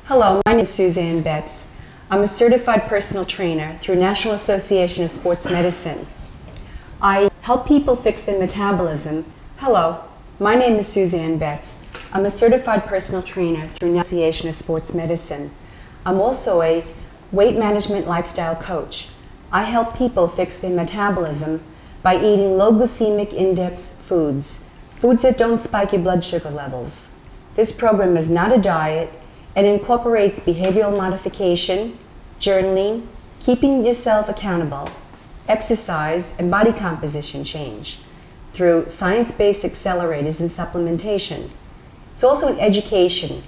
Hello, my name is Suzanne Betts. I'm a certified personal trainer through National Association of Sports Medicine. I help people fix their metabolism. Hello, my name is Suzanne Betts. I'm a certified personal trainer through National Association of Sports Medicine. I'm also a weight management lifestyle coach. I help people fix their metabolism by eating low glycemic index foods, foods that don't spike your blood sugar levels. This program is not a diet. It incorporates behavioral modification, journaling, keeping yourself accountable, exercise, and body composition change through science-based accelerators and supplementation. It's also an education.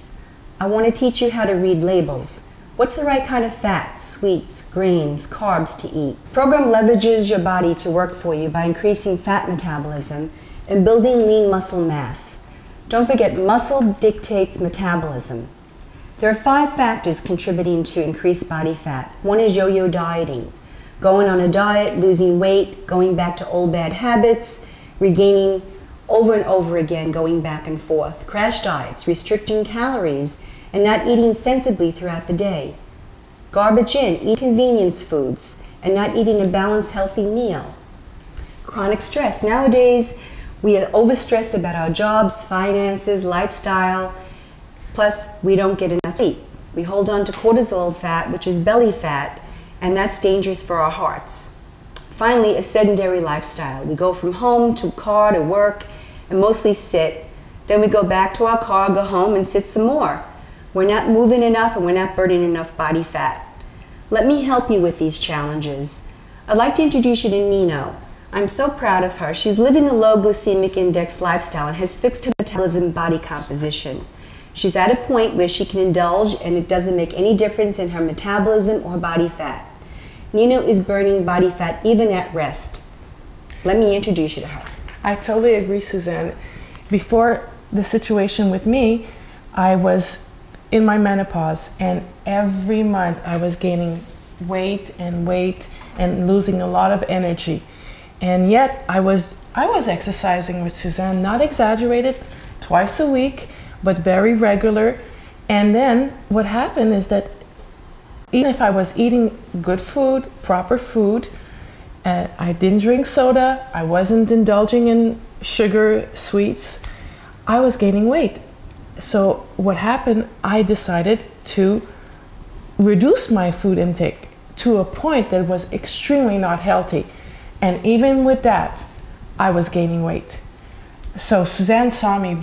I want to teach you how to read labels. What's the right kind of fats, sweets, grains, carbs to eat? The program leverages your body to work for you by increasing fat metabolism and building lean muscle mass. Don't forget, muscle dictates metabolism. There are 5 factors contributing to increased body fat. One is yo-yo dieting, going on a diet, losing weight, going back to old bad habits, regaining over and over again, going back and forth. Crash diets, restricting calories, and not eating sensibly throughout the day. Garbage in, eat convenience foods, and not eating a balanced, healthy meal. Chronic stress. Nowadays, we are overstressed about our jobs, finances, lifestyle. Plus, we don't get enough sleep. We hold on to cortisol fat, which is belly fat, and that's dangerous for our hearts. Finally, a sedentary lifestyle. We go from home to car to work and mostly sit. Then we go back to our car, go home, and sit some more. We're not moving enough and we're not burning enough body fat. Let me help you with these challenges. I'd like to introduce you to Nino. I'm so proud of her. She's living a low glycemic index lifestyle and has fixed her metabolism and body composition. She's at a point where she can indulge and it doesn't make any difference in her metabolism or body fat. Nino is burning body fat even at rest. Let me introduce you to her. I totally agree, Suzanne. Before the situation with me, I was in my menopause, and every month I was gaining weight and losing a lot of energy. And yet I was exercising with Suzanne, not exaggerated, twice a week, but very regular. And then what happened is that even if I was eating good food, proper food, I didn't drink soda, I wasn't indulging in sugar, sweets, I was gaining weight. So what happened, I decided to reduce my food intake to a point that was extremely not healthy. And even with that, I was gaining weight. So Suzanne saw me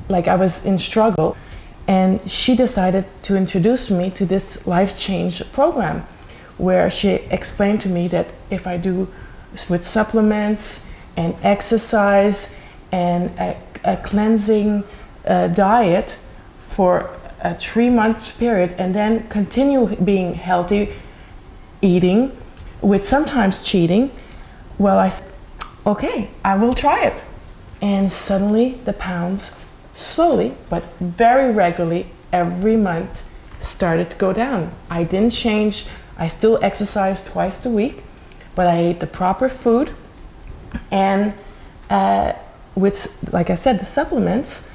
like I was in struggle, and she decided to introduce me to this Life Change program, where she explained to me that if I do with supplements and exercise and a cleansing diet for a 3-month period, and then continue being healthy eating with sometimes cheating, well, I said, okay, I will try it. And suddenly the pounds slowly but very regularly every month started to go down. I didn't change. I still exercised twice a week, but I ate the proper food, and with, like I said, the supplements,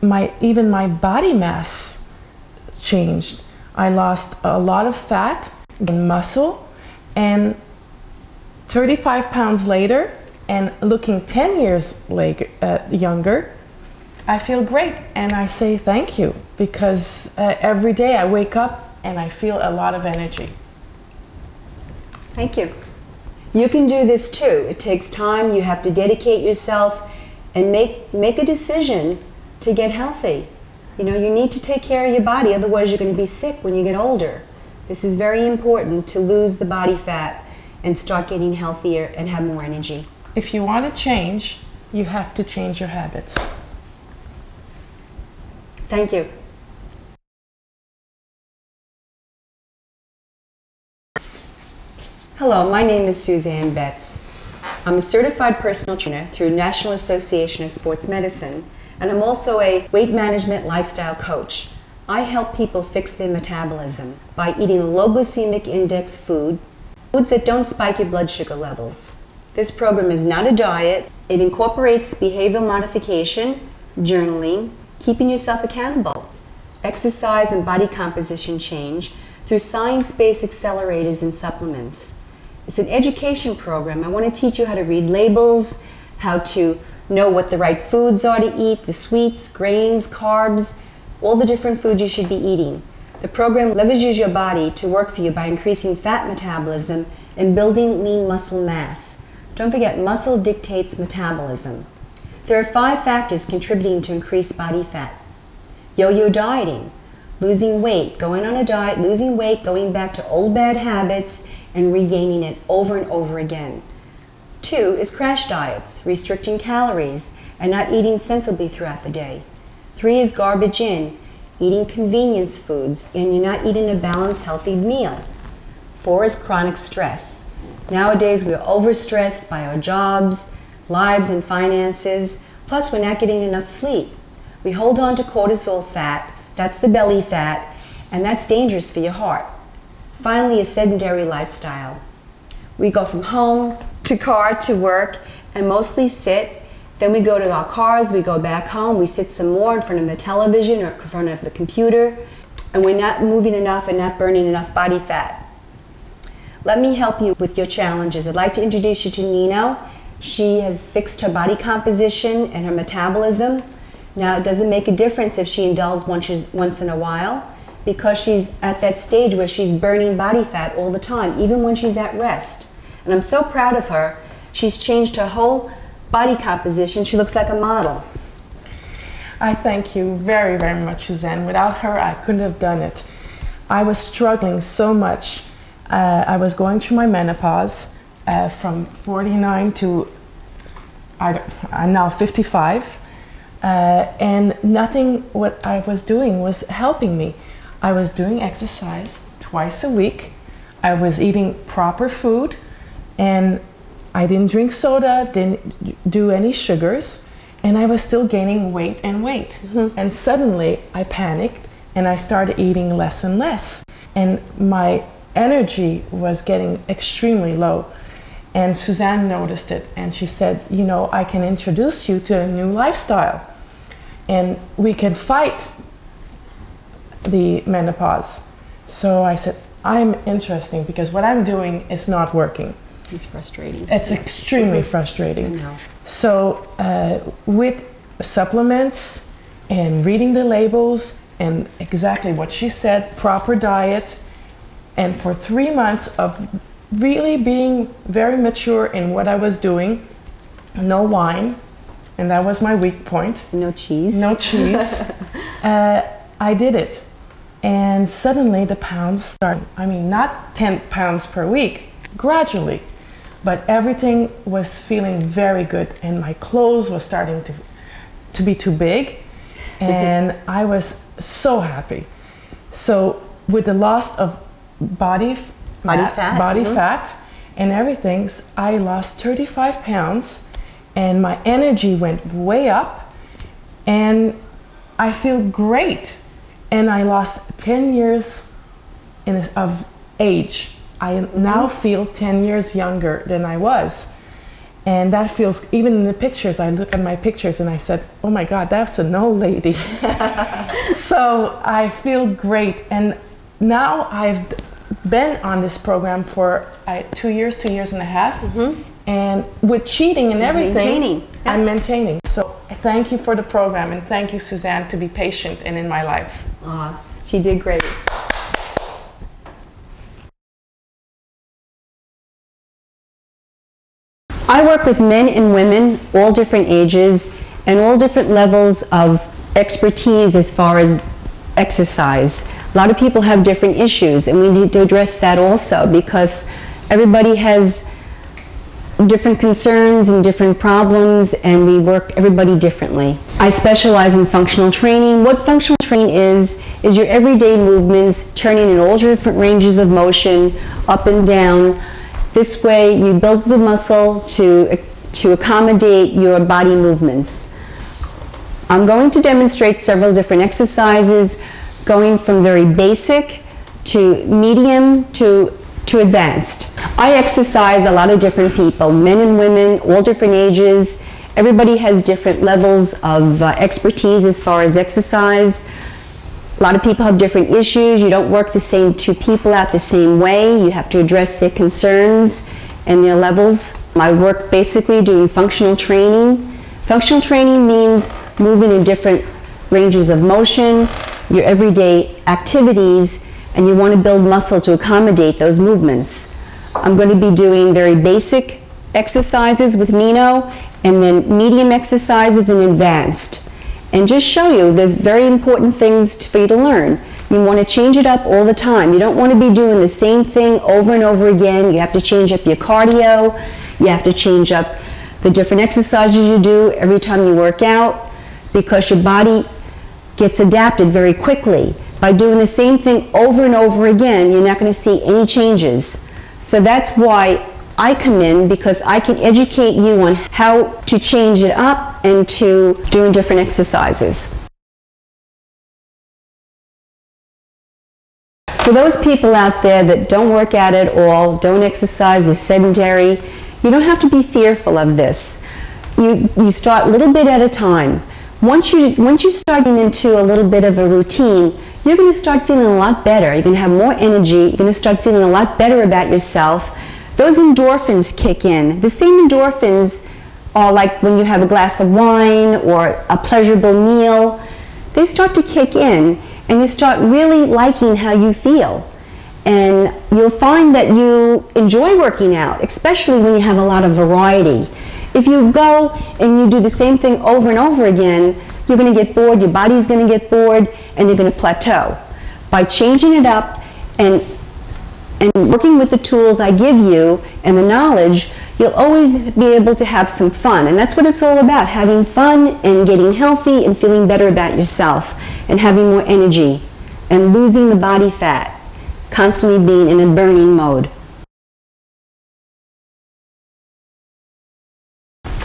even my body mass changed. I lost a lot of fat and muscle, and 35 pounds later, and looking 10 years younger, I feel great, and I say thank you, because every day I wake up and I feel a lot of energy. Thank you. You can do this too. It takes time. You have to dedicate yourself and make a decision to get healthy. You know, you need to take care of your body, otherwise you're going to be sick when you get older. This is very important, to lose the body fat and start getting healthier and have more energy. If you want to change, you have to change your habits. Thank you. Hello, my name is Suzanne Betts. I'm a certified personal trainer through National Association of Sports Medicine, and I'm also a weight management lifestyle coach. I help people fix their metabolism by eating low glycemic index foods that don't spike your blood sugar levels. This program is not a diet. It incorporates behavioral modification, journaling, keeping yourself accountable, exercise and body composition change through science-based accelerators and supplements. It's an education program. I want to teach you how to read labels, how to know what the right foods are to eat, the sweets, grains, carbs, all the different foods you should be eating. The program leverages your body to work for you by increasing fat metabolism and building lean muscle mass. Don't forget, muscle dictates metabolism. There are 5 factors contributing to increased body fat. Yo-yo dieting, losing weight, going on a diet, losing weight, going back to old bad habits, and regaining it over and over again. 2 is crash diets, restricting calories and not eating sensibly throughout the day. 3 is garbage in, eating convenience foods, and you're not eating a balanced, healthy meal. 4 is chronic stress. Nowadays, we're overstressed by our jobs, lives, and finances, plus we're not getting enough sleep. We hold on to cortisol fat, that's the belly fat, and that's dangerous for your heart. Finally, a sedentary lifestyle. We go from home to car to work and mostly sit. Then we go to our cars, we go back home, we sit some more in front of the television or in front of the computer, and we're not moving enough and not burning enough body fat. Let me help you with your challenges. I'd like to introduce you to Nino. She has fixed her body composition and her metabolism. Now, it doesn't make a difference if she indulges once in a while, because she's at that stage where she's burning body fat all the time, even when she's at rest. And I'm so proud of her. She's changed her whole body composition. She looks like a model. I thank you very, very much, Suzanne. Without her, I couldn't have done it. I was struggling so much. I was going through my menopause from 49 to I'm now 55. And nothing what I was doing was helping me. I was doing exercise twice a week. I was eating proper food, and I didn't drink soda, didn't do any sugars, and I was still gaining weight and weight. And suddenly I panicked and I started eating less and less. And my energy was getting extremely low. And Suzanne noticed it, and she said, you know, I can introduce you to a new lifestyle and we can fight the menopause. So I said, I'm interesting because what I'm doing is not working. It's frustrating. It's extremely frustrating. I know. So with supplements and reading the labels and exactly what she said, proper diet, and for 3 months of really being very mature in what I was doing, no wine, and that was my weak point. No cheese. No cheese. I did it. And suddenly the pounds started, I mean, not 10 pounds per week, gradually, but everything was feeling very good, and my clothes were starting to be too big, and I was so happy. So with the loss of body fat and everything, I lost 35 pounds, and my energy went way up, and I feel great. And I lost 10 years of age. I now feel 10 years younger than I was. And that feels, even in the pictures, I look at my pictures and I said, oh my God, that's an old lady. So I feel great. And now I've been on this program for 2 years, 2 years and a half. And with cheating and everything, I'm maintaining. So thank you for the program, and thank you, Suzanne, to be patient and in my life. She did great. I work with men and women, all different ages, and all different levels of expertise as far as exercise. A lot of people have different issues, and we need to address that also, because everybody has different concerns and different problems, and we work everybody differently. I specialize in functional training. What functional training is your everyday movements, turning in all different ranges of motion, up and down. This way you build the muscle to accommodate your body movements. I'm going to demonstrate several different exercises, going from very basic to medium to advanced. I exercise a lot of different people, men and women, all different ages. Everybody has different levels of expertise as far as exercise. A lot of people have different issues. You don't work the same two people out the same way. You have to address their concerns and their levels. I work basically doing functional training. Functional training means moving in different ranges of motion, your everyday activities, and you want to build muscle to accommodate those movements. I'm going to be doing very basic exercises with Nino, and then medium exercises and advanced. And just show you, there's very important things for you to learn. You want to change it up all the time. You don't want to be doing the same thing over and over again. You have to change up your cardio. You have to change up the different exercises you do every time you work out, because your body gets adapted very quickly. By doing the same thing over and over again, you're not going to see any changes. So that's why I come in, because I can educate you on how to change it up and to doing different exercises. For those people out there that don't work out at all, don't exercise, are sedentary, you don't have to be fearful of this. You start a little bit at a time. Once you start getting into a little bit of a routine, you're going to start feeling a lot better. You're going to have more energy. You're going to start feeling a lot better about yourself. Those endorphins kick in. The same endorphins are like when you have a glass of wine or a pleasurable meal. They start to kick in, and you start really liking how you feel. And you'll find that you enjoy working out, especially when you have a lot of variety. If you go and you do the same thing over and over again, you're going to get bored, your body's going to get bored, and you're going to plateau. By changing it up and working with the tools I give you and the knowledge, you'll always be able to have some fun. And that's what it's all about, having fun and getting healthy and feeling better about yourself and having more energy and losing the body fat, constantly being in a burning mode.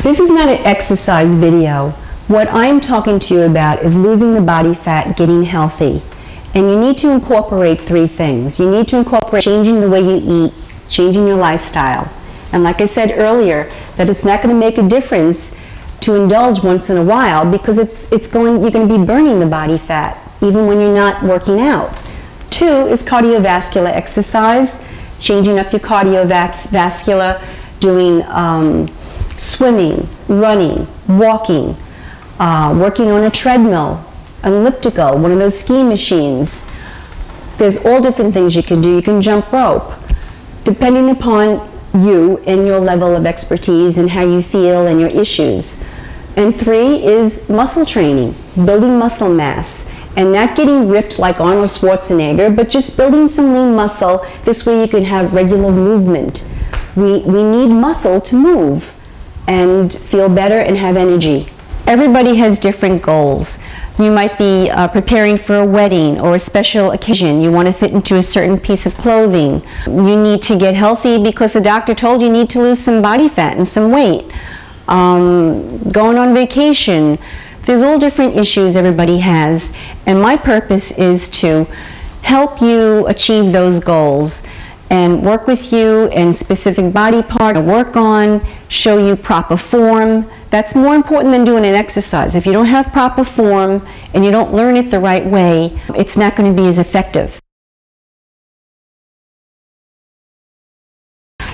This is not an exercise video. What I'm talking to you about is losing the body fat, getting healthy. And you need to incorporate three things. You need to incorporate changing the way you eat, changing your lifestyle. And like I said earlier, that it's not going to make a difference to indulge once in a while, because you're going to be burning the body fat even when you're not working out. Two is cardiovascular exercise, changing up your cardiovascular, doing swimming, running, walking, working on a treadmill, an elliptical, one of those ski machines. There's all different things you can do. You can jump rope, depending upon you and your level of expertise and how you feel and your issues. And three is muscle training, building muscle mass, and not getting ripped like Arnold Schwarzenegger, but just building some lean muscle. This way you can have regular movement. We need muscle to move and feel better and have energy. Everybody has different goals. You might be preparing for a wedding or a special occasion. You want to fit into a certain piece of clothing. You need to get healthy because the doctor told you need to lose some body fat and some weight. Going on vacation. There's all different issues everybody has, and my purpose is to help you achieve those goals and work with you in specific body part to work on, show you proper form. That's more important than doing an exercise. If you don't have proper form and you don't learn it the right way, it's not going to be as effective.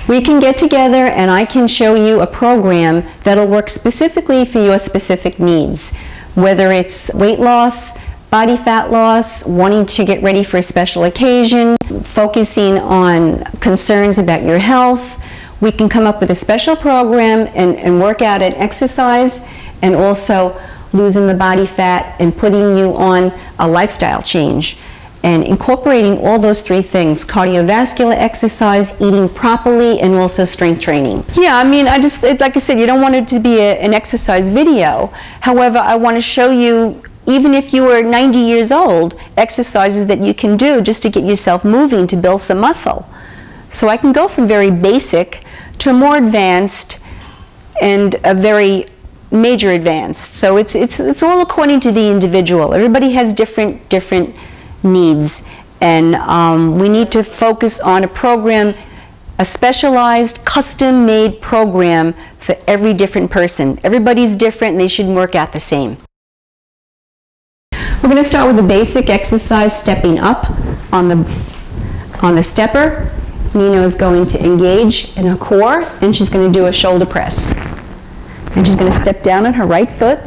We can get together and I can show you a program that'll work specifically for your specific needs, whether it's weight loss, body fat loss, wanting to get ready for a special occasion, focusing on concerns about your health. We can come up with a special program and work out an exercise, and also losing the body fat and putting you on a lifestyle change. And incorporating all those three things: cardiovascular exercise, eating properly, and also strength training. Yeah, I mean, like I said, you don't want it to be an exercise video. However, I want to show you, even if you are 90 years old, exercises that you can do just to get yourself moving to build some muscle. So I can go from very basic to more advanced and a very major advanced. So it's all according to the individual. Everybody has different needs, and we need to focus on a program, a specialized, custom-made program for every different person. Everybody's different and they shouldn't work out the same. We're going to start with a basic exercise, stepping up on the stepper. Nina is going to engage in her core, and she's going to do a shoulder press. And she's going to step down on her right foot.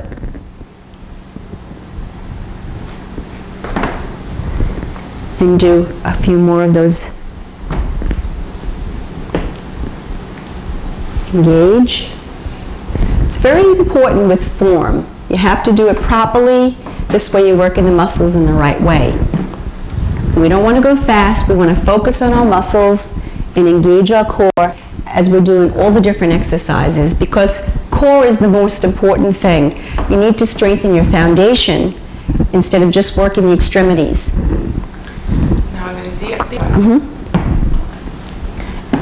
And do a few more of those. Engage. It's very important with form. You have to do it properly. This way you're working the muscles in the right way. We don't want to go fast. We want to focus on our muscles and engage our core as we're doing all the different exercises, because core is the most important thing. You need to strengthen your foundation instead of just working the extremities. Now I'm going to do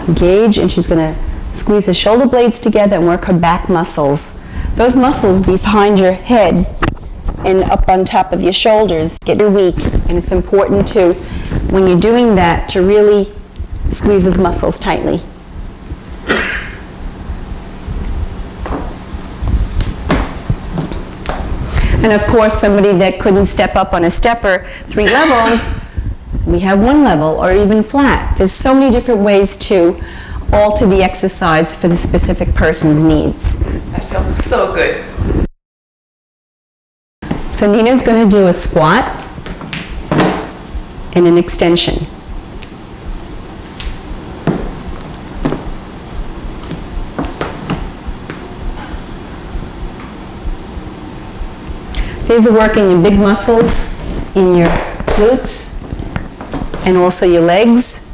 Engage, and she's going to squeeze her shoulder blades together and work her back muscles. Those muscles behind your head and up on top of your shoulders get weak, and it's important to, when you're doing that, to really squeeze those muscles tightly. And of course, somebody that couldn't step up on a stepper 3 levels, we have 1 level or even flat. There's so many different ways to alter the exercise for the specific person's needs. That feels so good. So Nina's going to do a squat and an extension. These are working your big muscles in your glutes and also your legs.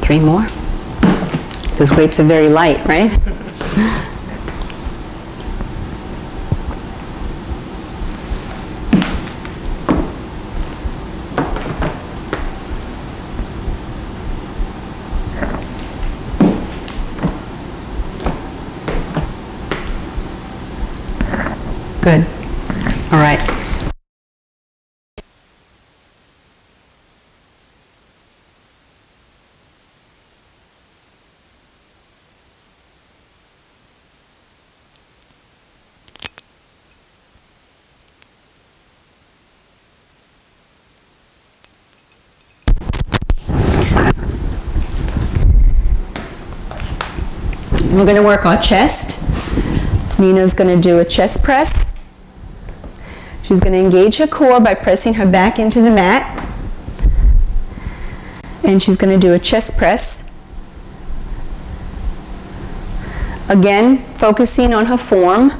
Three more. Those weights are very light, right? Good. All right. We're going to work our chest. Nina's going to do a chest press. She's going to engage her core by pressing her back into the mat. And she's going to do a chest press. Again, focusing on her form.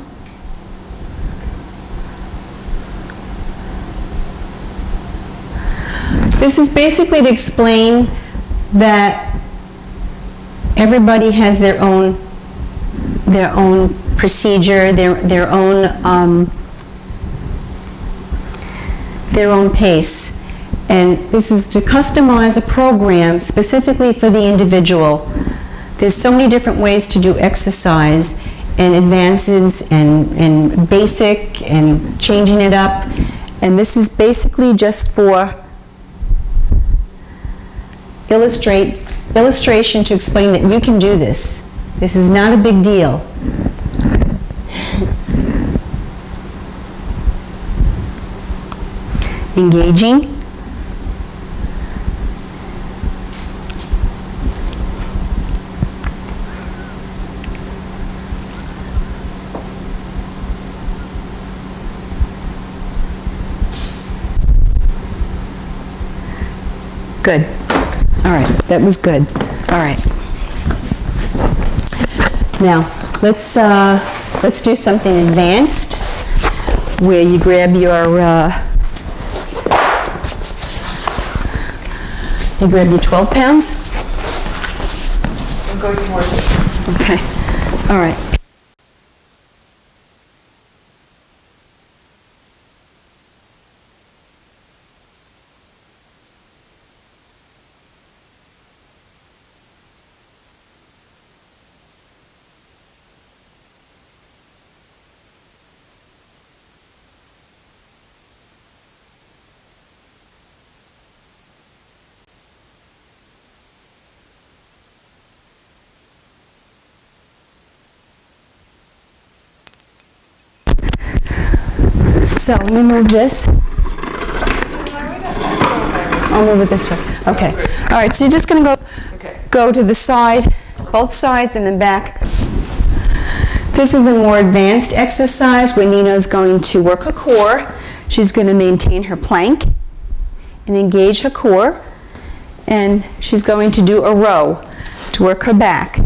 This is basically to explain that everybody has their own procedure, their own pace, and this is to customize a program specifically for the individual. There's so many different ways to do exercise, and advances, and basic, and changing it up, and this is basically just for illustration to explain that you can do this. This is not a big deal. Engaging. Good. All right, that was good. All right. Now, let's do something advanced where you grab your 12 pounds. I'm going towards it. Okay. All right. So let me move this. I'll move it this way. Okay. All right, so you're just going to go to the side, both sides and then back. This is a more advanced exercise where Nino's going to work her core. She's going to maintain her plank and engage her core. And she's going to do a row to work her back.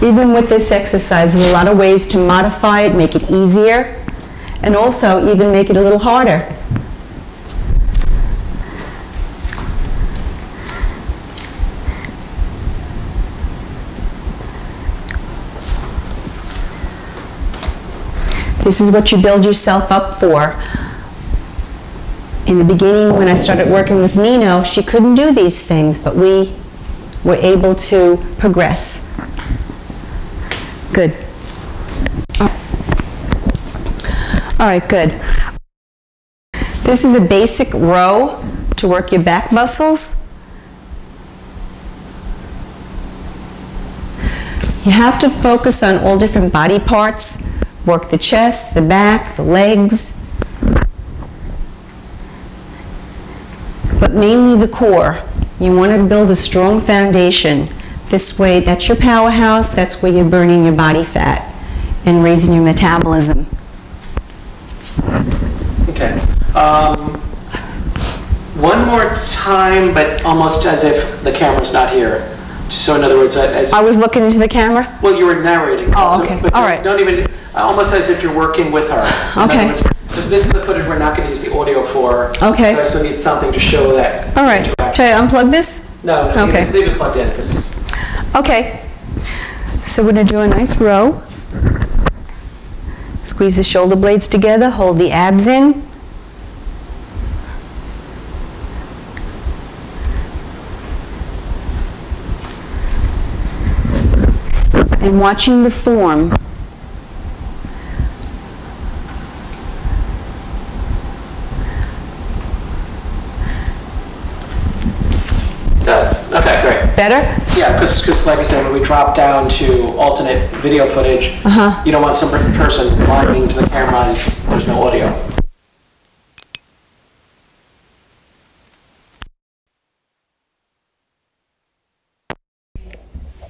Even with this exercise, there's a lot of ways to modify it, make it easier, and also even make it a little harder. This is what you build yourself up for. In the beginning, when I started working with Nino, she couldn't do these things, but we were able to progress. Good. All right, good. This is a basic row to work your back muscles. You have to focus on all different body parts. Work the chest, the back, the legs, but mainly the core. You want to build a strong foundation. This way, that's your powerhouse, that's where you're burning your body fat and raising your metabolism. Okay. One more time, but almost as if the camera's not here. So in other words, as I was looking into the camera? well, you were narrating. Oh, okay. But All right. Don't even, almost as if you're working with her. In Okay. other words, this is the footage we're not going to use the audio for. Okay. So I just need something to show that. All right. interaction. Should I unplug this? No, Okay. leave it plugged in. 'Cause Okay. So we're going to do a nice row. Squeeze the shoulder blades together, hold the abs in. And watching the form. Okay, great. Better? Yeah, because like I said, when we drop down to alternate video footage, you don't want some person lying to the camera and there's no audio.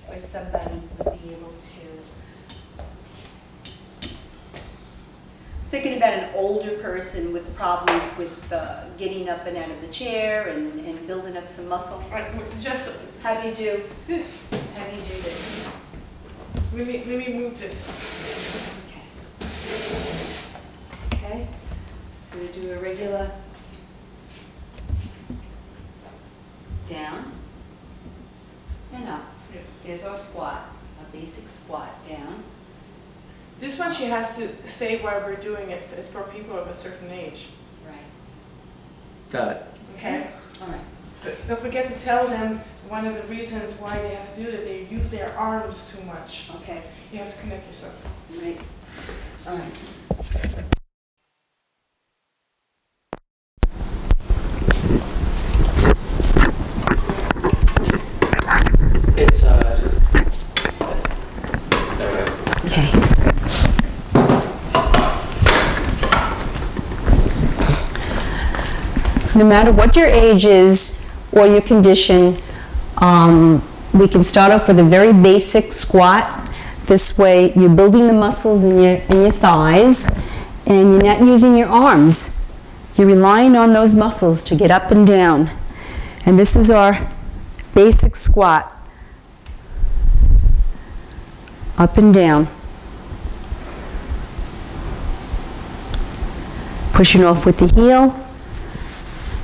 Where somebody would be able to. Thinking about an older person with problems with getting up and out of the chair and building up some muscle. Just How do you do? this. How do you do this? Let me move this. Okay. So we do a regular down and up. Yes. There's our squat, a basic squat down. This one she has to say why we're doing it. It's for people of a certain age. Right. Got it. Okay. All right. So don't forget to tell them one of the reasons why they have to do it. They use their arms too much. Okay. You have to connect yourself. Right. All right. It's, there we go. Okay. No matter what your age is or your condition, we can start off with a very basic squat. This way you're building the muscles in your thighs and you're not using your arms. You're relying on those muscles to get up and down. And this is our basic squat. Up and down. Pushing off with the heel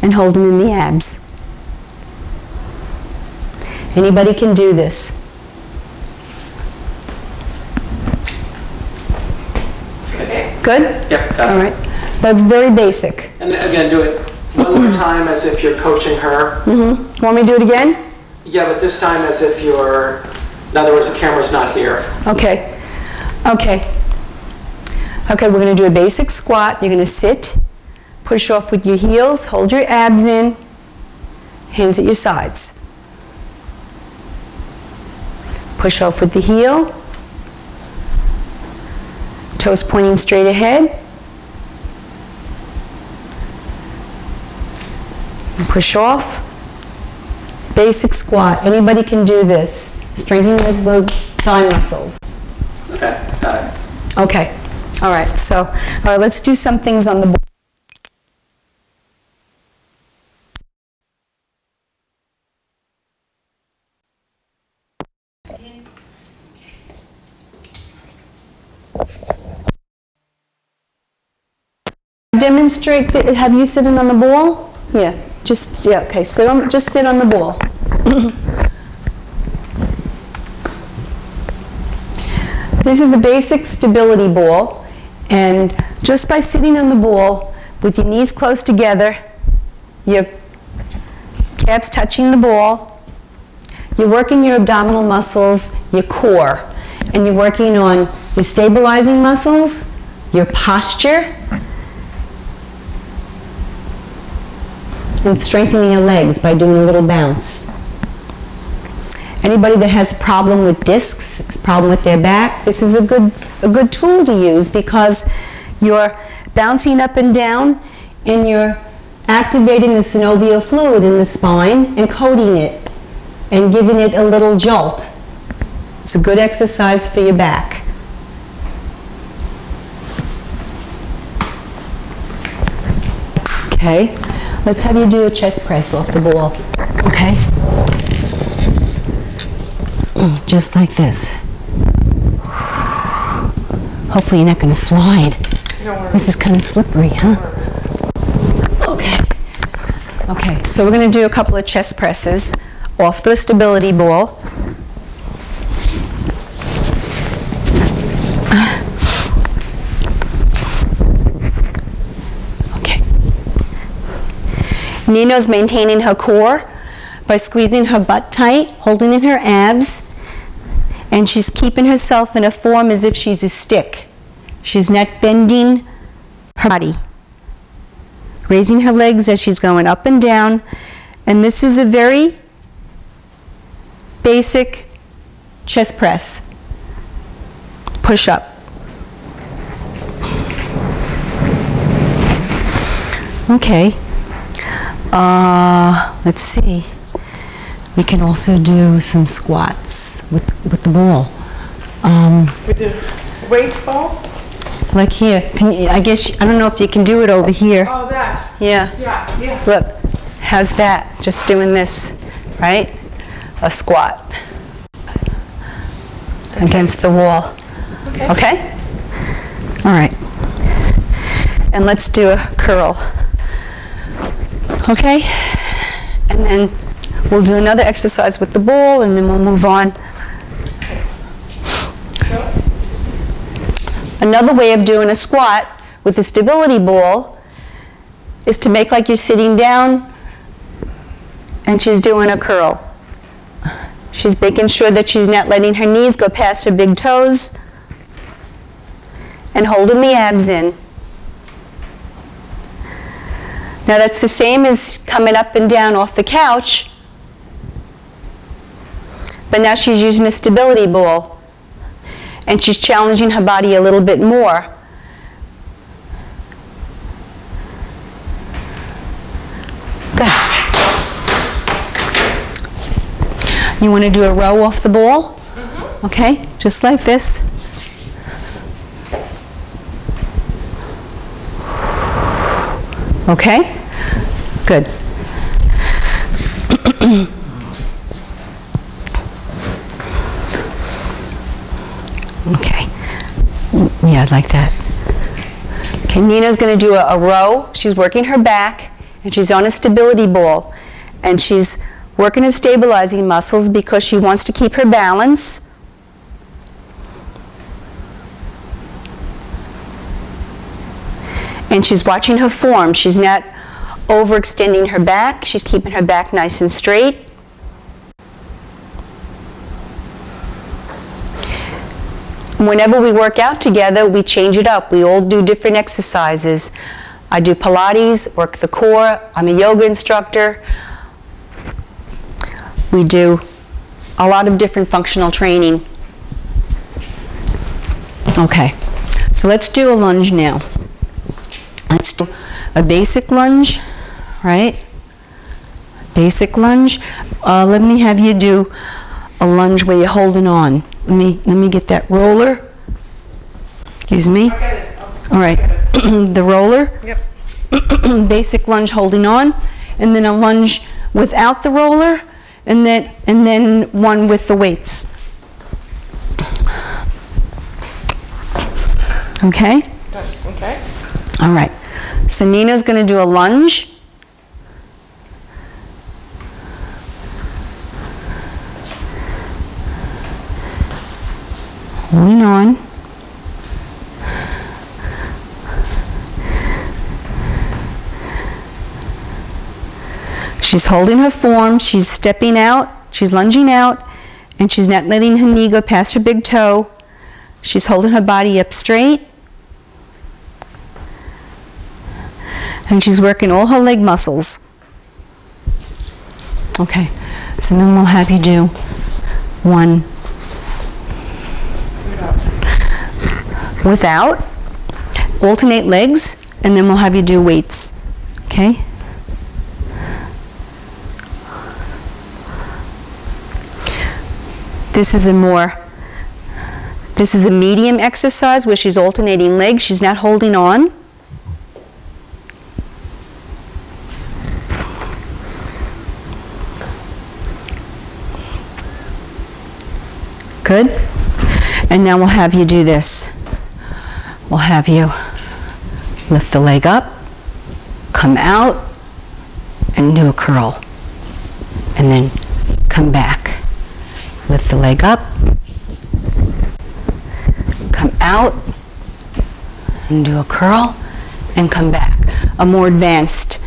and holding in the abs. Anybody can do this. Okay. Good? Yep, got it. All right. That's very basic. And again, do it One more time as if you're coaching her. Want me to do it again? Yeah, but this time as if you're, in other words, the camera's not here. Okay. Okay. Okay, we're going to do a basic squat. You're going to sit, push off with your heels, hold your abs in, hands at your sides. Push off with the heel, toes pointing straight ahead. Push off. Basic squat. Anybody can do this. Strengthening the thigh muscles. Okay, got it. Okay. All right. So, all right, let's do some things on the board. Demonstrate that. Have you sitting on the ball? Yeah. Just yeah. Okay. Just sit on the ball. This is the basic stability ball, and just by sitting on the ball with your knees close together, your calves touching the ball, you're working your abdominal muscles, your core, and you're working on your stabilizing muscles, your posture, and strengthening your legs by doing a little bounce. Anybody that has a problem with discs, a problem with their back, this is a good tool to use because you're bouncing up and down and you're activating the synovial fluid in the spine and coating it and giving it a little jolt. It's a good exercise for your back. Okay, let's have you do a chest press off the ball, okay? Just like this. Hopefully you're not going to slide. This is kind of slippery, huh? Okay. Okay, so we're going to do a couple of chest presses off the stability ball. Okay. Nina's maintaining her core by squeezing her butt tight, holding in her abs, and she's keeping herself in a form as if she's a stick. She's not bending her body. Raising her legs as she's going up and down. And this is a very basic chest press. Push up. Okay. Let's see. We can also do some squats with the ball. With the weight ball? Like here. Can you, I guess, I don't know if you can do it over here. Oh, that. Yeah. Yeah, yeah. Look, how's that? Just doing this, right? A squat against the wall. Okay. Okay? All right. And let's do a curl. Okay? And then we'll do another exercise with the ball, and then we'll move on. Another way of doing a squat with the stability ball is to make like you're sitting down and she's doing a curl. She's making sure that she's not letting her knees go past her big toes and holding the abs in. Now that's the same as coming up and down off the couch, but now she's using a stability ball and she's challenging her body a little bit more. Good. You want to do a row off the ball? Mm-hmm. Okay, just like this. Okay, good. Okay, yeah, like that. Okay, Nina's going to do a row. She's working her back, and she's on a stability ball, and she's working her stabilizing muscles because she wants to keep her balance. And she's watching her form. She's not overextending her back. She's keeping her back nice and straight. Whenever we work out together, we change it up. We all do different exercises. I do Pilates, work the core. I'm a yoga instructor. We do a lot of different functional training. Okay, so let's do a lunge now. Let's do a basic lunge, right? Basic lunge. Let me have you do a lunge where you're holding on. Let me get that roller. Excuse me. All right, the roller. Yep. Basic lunge holding on, and then a lunge without the roller, and then one with the weights. Okay? Okay. All right. So Nina's going to do a lunge. Holding on. She's holding her form, she's stepping out, she's lunging out, and she's not letting her knee go past her big toe. She's holding her body up straight. And she's working all her leg muscles. Okay, so then we'll have you do one without, alternate legs, and then we'll have you do weights, okay? This is a medium exercise where she's alternating legs, she's not holding on. Good. And now we'll have you do this. We'll have you lift the leg up, come out, and do a curl. And then come back. Lift the leg up, come out, and do a curl, and come back. A more advanced.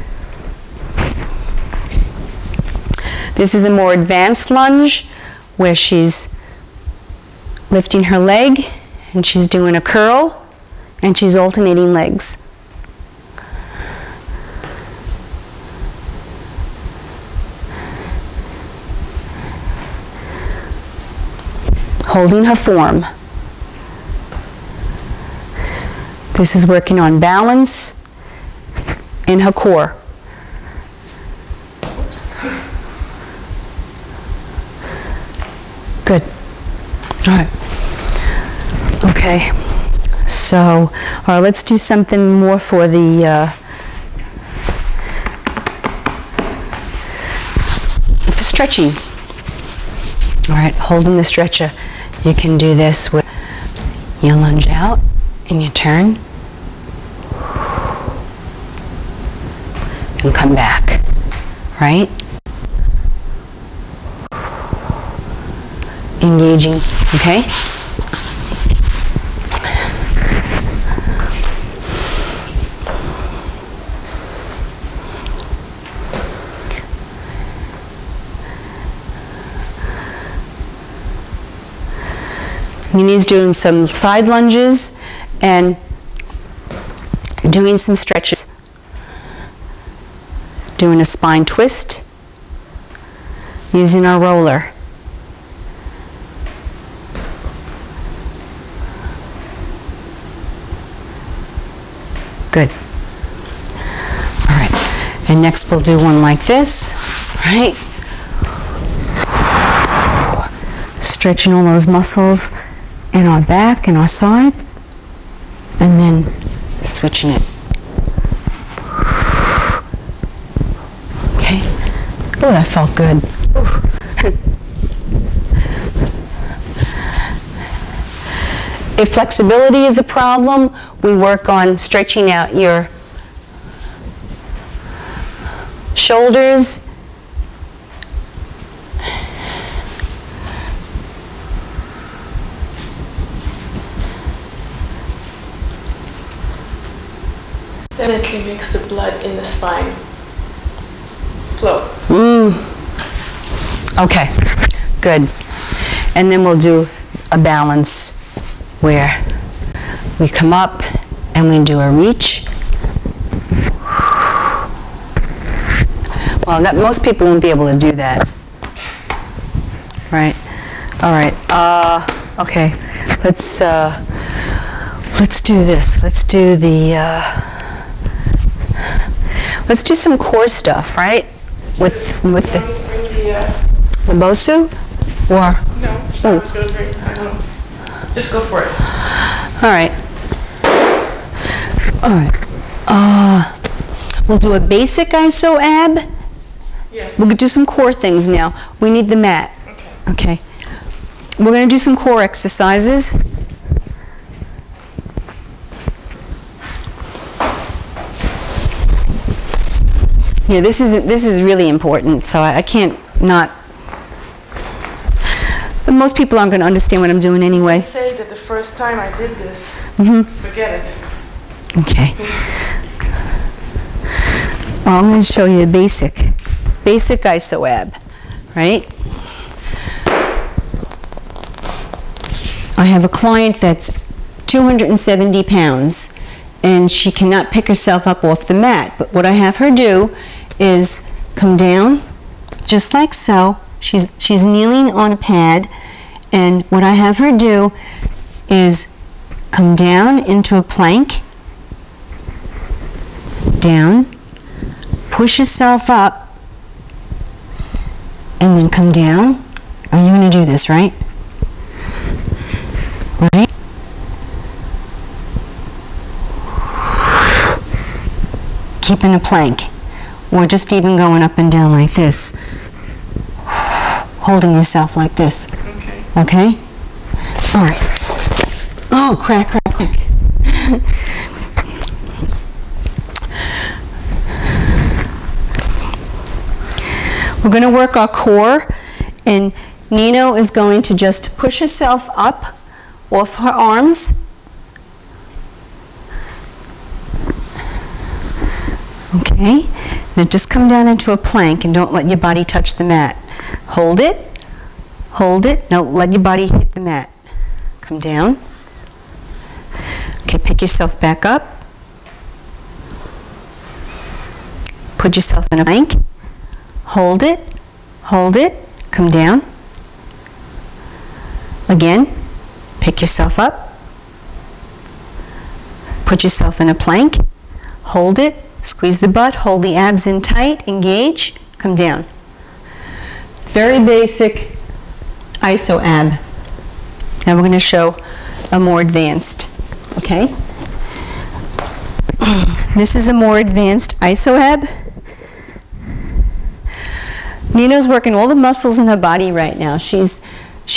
This is a more advanced lunge where she's lifting her leg, and she's doing a curl, and she's alternating legs. Holding her form. This is working on balance in her core. Good. All right. Okay. So, all right, let's do something more for the for stretching. All right, holding the stretcher. You can do this with you lunge out and you turn and come back, right? Engaging, okay? Nini's doing some side lunges and doing some stretches. Doing a spine twist using our roller. Good. All right. And next we'll do one like this, right? Stretching all those muscles in our back and our side, and then switching it. Okay. Oh, that felt good. If flexibility is a problem, we work on stretching out your shoulders. Definitely makes the blood in the spine float. Okay, good. And then we'll do a balance where we come up and we do a reach. Well, most people won't be able to do that. Right? All right. Okay. Let's do this. Let's do the. Let's do some core stuff, right? With the Bosu, or No, I was going to bring. I don't know. Just go for it. all right. All right. We'll do a basic iso ab. Yes. We'll do some core things now. We need the mat. Okay. Okay. We're going to do some core exercises. Yeah, this is really important, so I can't not. But most people aren't going to understand what I'm doing anyway. I say that the first time I did this, forget it. Okay. Well, I'm going to show you a basic iso ab, right? I have a client that's 270 pounds and she cannot pick herself up off the mat. But what I have her do is come down just like so. She's kneeling on a pad, and what I have her do is come down into a plank, down, push yourself up, and then come down. Are you going to do this, right? Right? Keeping a plank, or just even going up and down like this. Holding yourself like this. Okay. Okay? All right. Oh, crack, crack, crack. We're going to work our core, and Nino is going to just push herself up off her arms. Okay? Now just come down into a plank and don't let your body touch the mat. Hold it. Hold it. Now let your body hit the mat. Come down. Okay, pick yourself back up. Put yourself in a plank. Hold it. Hold it. Come down. Again, pick yourself up. Put yourself in a plank. Hold it. Squeeze the butt. Hold the abs in tight. Engage. Come down. Very basic iso ab. Now we're going to show a more advanced. Okay? This is a more advanced iso ab. Nino's working all the muscles in her body right now. She's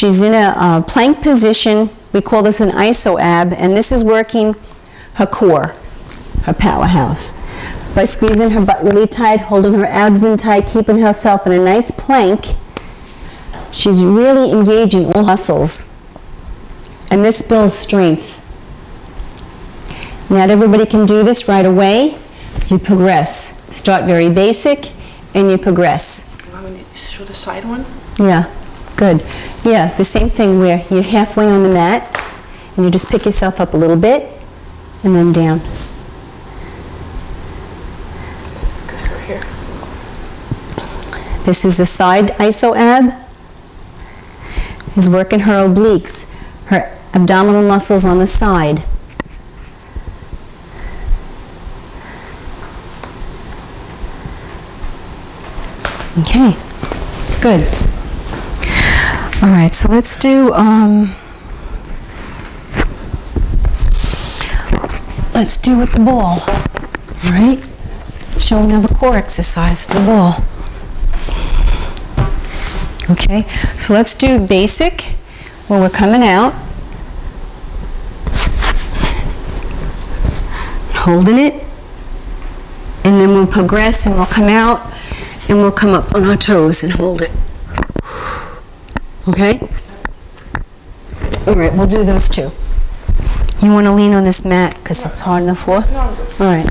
in a plank position. We call this an iso ab, and this is working her core, her powerhouse. By squeezing her butt really tight, holding her abs in tight, keeping herself in a nice plank, she's really engaging all muscles. And this builds strength. Not everybody can do this right away. You progress. Start very basic, and you progress. Want me to show the side one? Yeah, good. Yeah, the same thing where you're halfway on the mat, and you just pick yourself up a little bit, and then down. Because we're here. This is a side iso ab. Is working her obliques, her abdominal muscles on the side. Okay, good. All right, so let's do with the ball. All right, show another core exercise for the ball. Okay, so let's do basic where we're coming out, holding it, and then we'll progress and we'll come out and we'll come up on our toes and hold it. Okay? All right, we'll do those two. You want to lean on this mat because it's hard on the floor? No, I'm good. All right.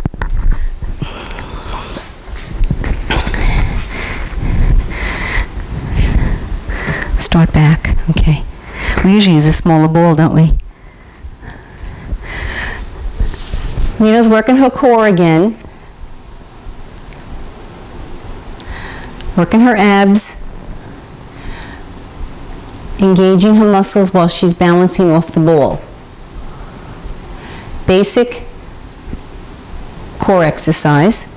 start back. Okay. We usually use a smaller ball, don't we? Nina's working her core again. Working her abs. Engaging her muscles while she's balancing off the ball. Basic core exercise.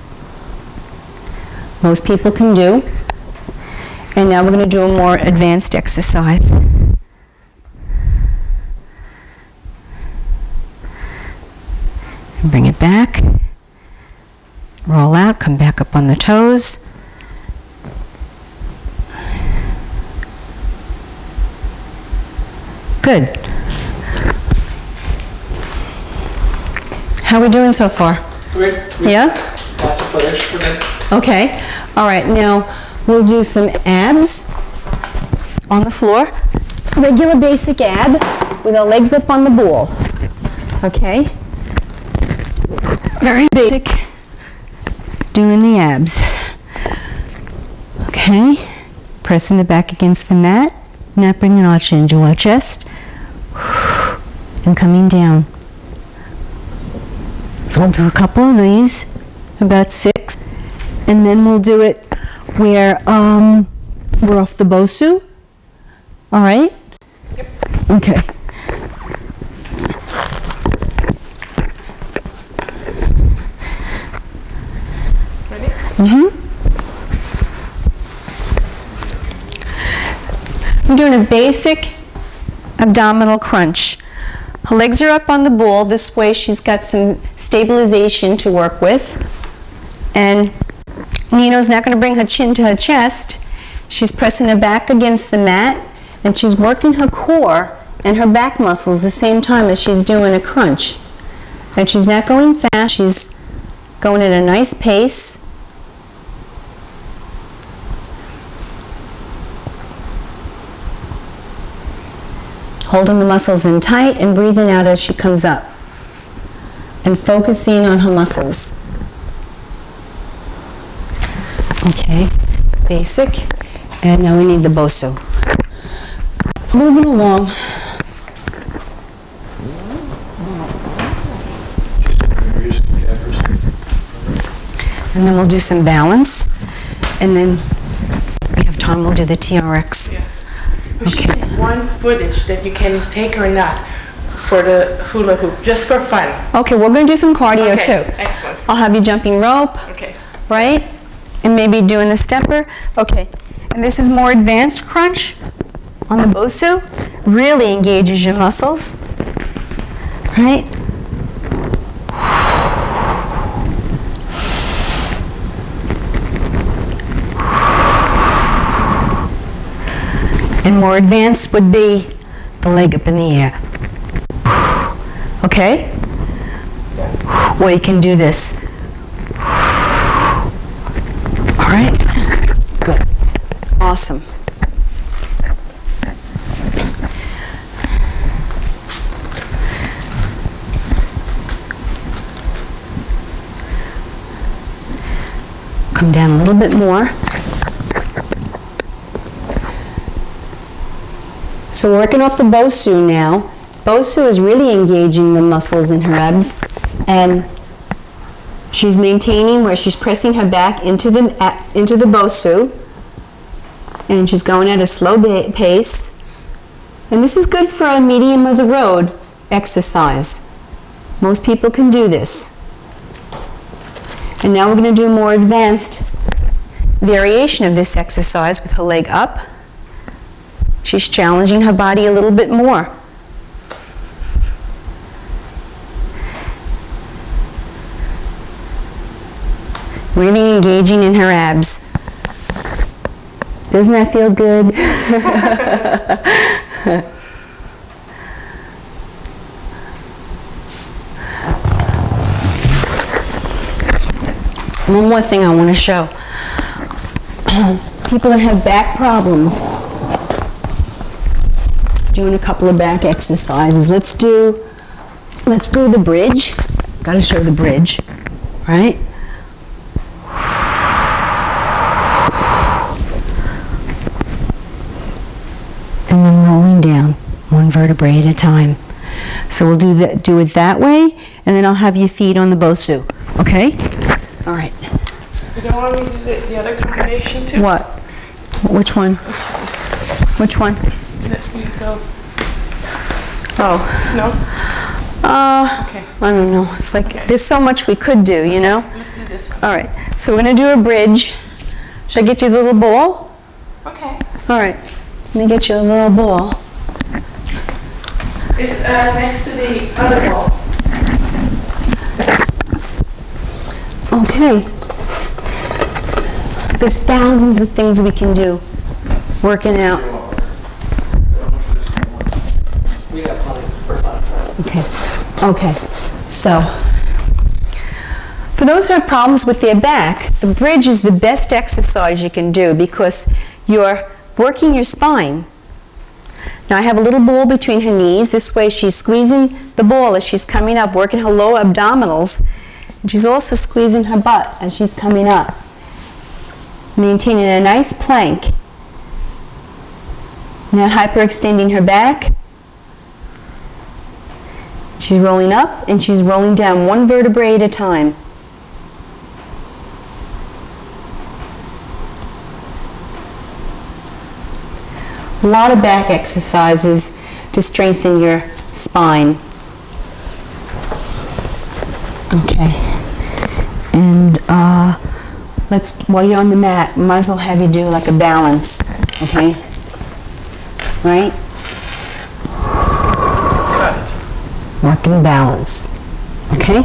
Most people can do. And now we're going to do a more advanced exercise. And bring it back. Roll out, come back up on the toes. Good. How are we doing so far? Yeah? Lots of footage. We're good. Okay. All right. Now we'll do some abs on the floor. Regular basic ab with our legs up on the ball. Okay. Very basic. Doing the abs. Okay. Pressing the back against the mat. Not bringing our chin to our chest. And coming down. So we'll do a couple of these, about 6, and then we'll do it where we're off the Bosu. All right? Yep. Okay. Ready? Mm-hmm. I'm doing a basic abdominal crunch. Her legs are up on the ball. This way she's got some stabilization to work with. And Nino's not going to bring her chin to her chest. She's pressing her back against the mat, and she's working her core and her back muscles the same time as she's doing a crunch. And she's not going fast. She's going at a nice pace. Holding the muscles in tight and breathing out as she comes up. And focusing on her muscles. Okay, basic. And now we need the Bosu. Moving along. And then we'll do some balance. And then we have time, we'll do the TRX. Yes. We should get one footage that you can take or not for the hula hoop, just for fun. Okay, we're going to do some cardio Okay, too. excellent. I'll have you jumping rope, Okay. right? And maybe doing the stepper. Okay, and this is more advanced crunch on the Bosu. Really engages your muscles, right? And more advanced would be the leg up in the air. Okay? Or you can do this. All right? Good. Awesome. Come down a little bit more. So working off the Bosu now. Bosu is really engaging the muscles in her abs, and she's maintaining where she's pressing her back into the Bosu, and she's going at a slow pace. And this is good for a medium of the road exercise. Most people can do this. And now we're going to do a more advanced variation of this exercise with her leg up. She's challenging her body a little bit more. Really engaging in her abs. Doesn't that feel good? One more thing I want to show. People that have back problems. Doing a couple of back exercises. Let's do the bridge. Got to show the bridge, right? down, one vertebrae at a time. So we'll do it that way, and then I'll have your feet on the Bosu, okay? All right. You don't want me to do the other combination too? What? Which one? Which one? Let me go. Oh. No? Okay. I don't know. It's like, there's so much we could do, you know? Let's do this one. All right. So we're going to do a bridge. Should I get you the little ball? Okay. All right. Let me get you a little ball. It's next to the other ball. Okay. There's thousands of things we can do working out. We got plenty. We're fine. Okay. Okay. So, for those who have problems with their back, the bridge is the best exercise you can do because you're working your spine. Now I have a little ball between her knees. This way she's squeezing the ball as she's coming up, working her lower abdominals. And she's also squeezing her butt as she's coming up. Maintaining a nice plank. Not hyperextending her back. She's rolling up and she's rolling down one vertebrae at a time. A lot of back exercises to strengthen your spine. Okay. And while you're on the mat, might as well have you do like a balance. Okay? Right? Good. Working balance. Okay?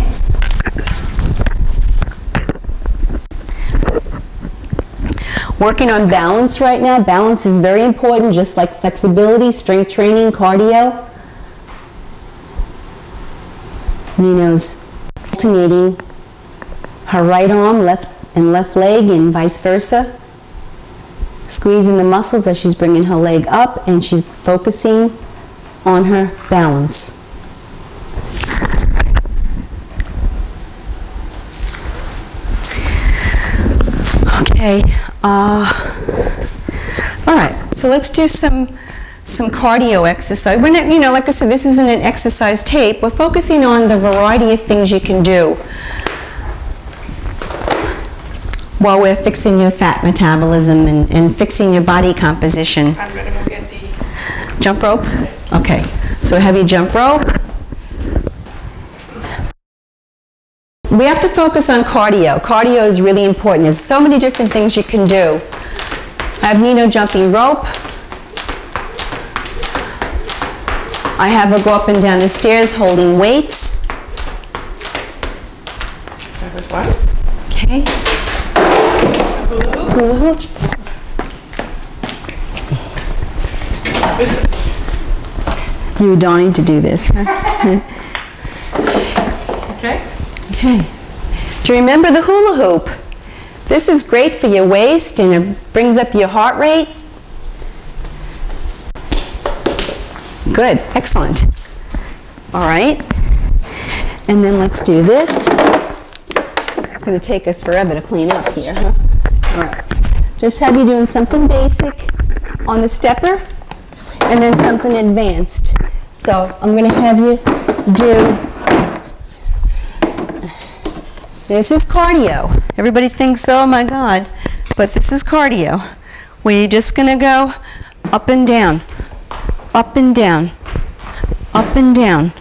Working on balance right now. Balance is very important, just like flexibility, strength training, cardio. Nino's alternating her right arm, left leg, and vice versa. Squeezing the muscles as she's bringing her leg up, and she's focusing on her balance. Okay. All right. So let's do some cardio exercise. We're not, like I said, this isn't an exercise tape. We're focusing on the variety of things you can do while we're fixing your fat metabolism and fixing your body composition. I'm going to go get the jump rope? Okay. So have your jump rope. We have to focus on cardio. Cardio is really important. There's so many different things you can do. I have Nino jumping rope. I have her go up and down the stairs holding weights. That was one. Okay. Hula hoop. You were dying to do this, huh? Okay. Okay. Do you remember the hula hoop? This is great for your waist and it brings up your heart rate. Good, excellent. All right. And then let's do this. It's going to take us forever to clean up here, huh? All right. Just have you doing something basic on the stepper and then something advanced. So I'm going to have you do, this is cardio. Everybody thinks, oh my God, but this is cardio, where you're just going to go up and down, up and down, up and down,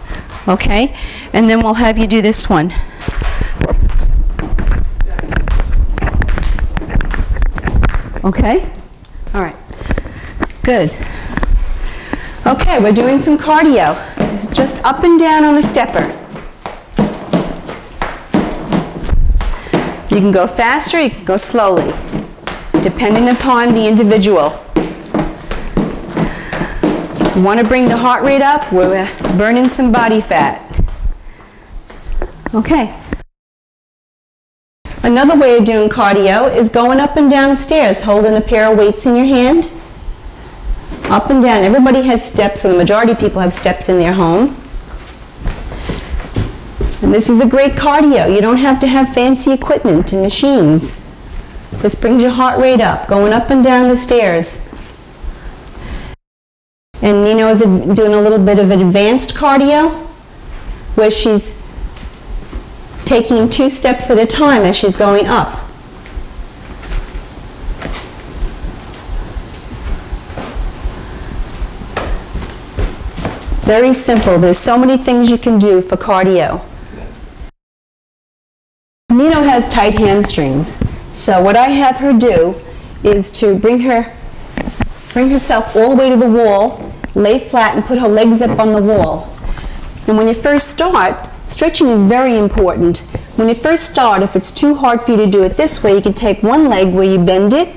okay? And then we'll have you do this one. Okay? All right. Good. Okay, we're doing some cardio. It's just up and down on the stepper. You can go faster, you can go slowly, depending upon the individual. You want to bring the heart rate up, we're burning some body fat. Okay. Another way of doing cardio is going up and down stairs, holding a pair of weights in your hand. Up and down. Everybody has steps, and the majority of people have steps in their home. And this is a great cardio. You don't have to have fancy equipment and machines. This brings your heart rate up, going up and down the stairs. And Nino is doing a little bit of advanced cardio, where she's taking 2 steps at a time as she's going up. Very simple. There's so many things you can do for cardio. Nino has tight hamstrings, so what I have her do is to bring herself all the way to the wall, lay flat and put her legs up on the wall. And when you first start, stretching is very important. When you first start, if it's too hard for you to do it this way, you can take one leg where you bend it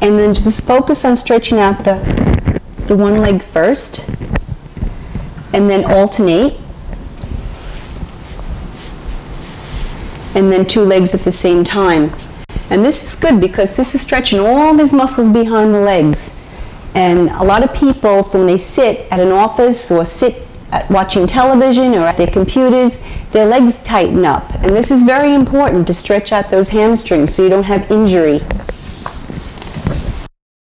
and then just focus on stretching out the one leg first, and then alternate, and then 2 legs at the same time. And this is good because this is stretching all these muscles behind the legs. And a lot of people, when they sit at an office or sit watching television or at their computers, their legs tighten up. And this is very important to stretch out those hamstrings so you don't have injury.